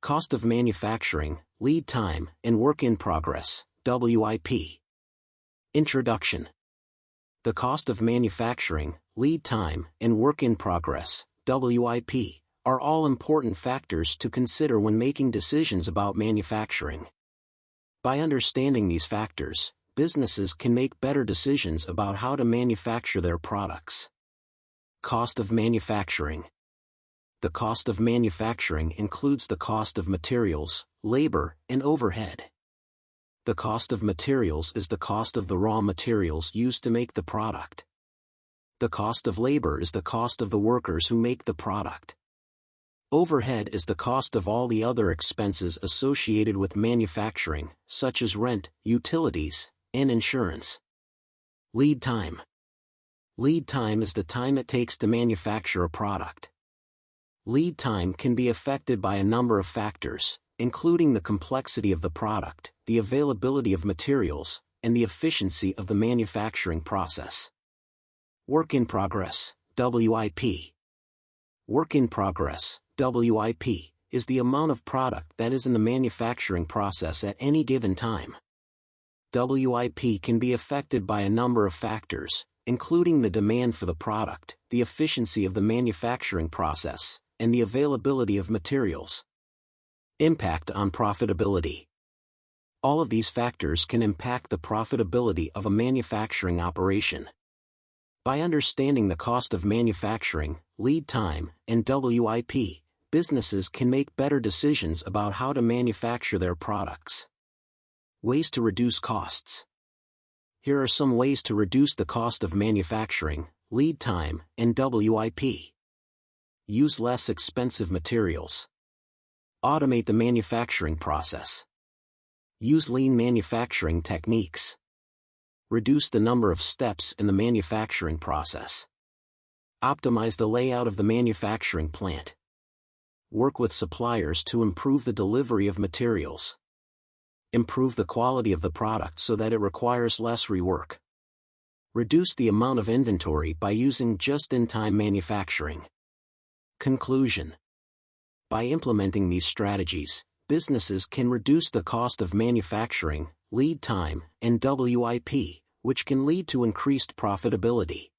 Cost of manufacturing, lead time, and work in progress, WIP. Introduction. The cost of manufacturing, lead time, and work in progress, WIP, are all important factors to consider when making decisions about manufacturing. By understanding these factors, businesses can make better decisions about how to manufacture their products. Cost of manufacturing. The cost of manufacturing includes the cost of materials, labor, and overhead. The cost of materials is the cost of the raw materials used to make the product. The cost of labor is the cost of the workers who make the product. Overhead is the cost of all the other expenses associated with manufacturing, such as rent, utilities, and insurance. Lead time. Lead time is the time it takes to manufacture a product. Lead time can be affected by a number of factors, including the complexity of the product, the availability of materials, and the efficiency of the manufacturing process. Work in progress, WIP. Work in progress, WIP, is the amount of product that is in the manufacturing process at any given time. WIP can be affected by a number of factors, including the demand for the product, the efficiency of the manufacturing process, and the availability of materials. Impact on profitability. All of these factors can impact the profitability of a manufacturing operation. By understanding the cost of manufacturing, lead time, and WIP, businesses can make better decisions about how to manufacture their products. Ways to reduce costs. Here are some ways to reduce the cost of manufacturing, lead time, and WIP. Use less expensive materials. Automate the manufacturing process. Use lean manufacturing techniques. Reduce the number of steps in the manufacturing process. Optimize the layout of the manufacturing plant. Work with suppliers to improve the delivery of materials. Improve the quality of the product so that it requires less rework. Reduce the amount of inventory by using just-in-time manufacturing. Conclusion. By implementing these strategies, businesses can reduce the cost of manufacturing, lead time, and WIP, which can lead to increased profitability.